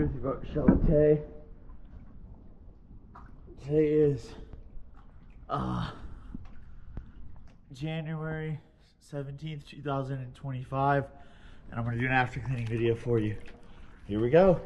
with you about Chutay. Today is January 17th, 2025, and I'm going to do an after cleaning video for you. Here we go.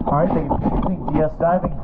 Alright, think DS diving.